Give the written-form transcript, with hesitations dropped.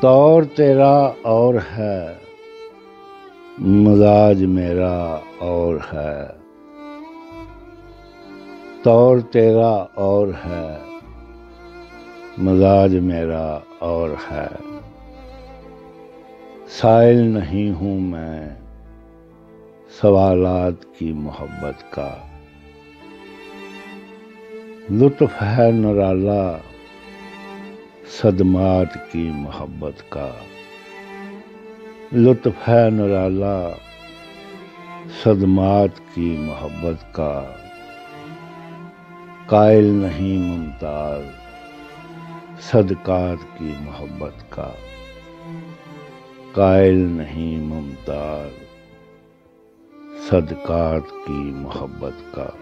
तौर तेरा और है, मिजाज मेरा और है। तौर तेरा और है, मिजाज मेरा और है। साइल नहीं हूँ मैं सवालात की मोहब्बत का। लुत्फ है निराला सदमात की मोहब्बत का। लुत्फ है निराला सदमात की मोहब्बत का। कायल नहीं मुमताज सदकात की मोहब्बत का। कायल नहीं मुमताज सदकात की मोहब्बत का।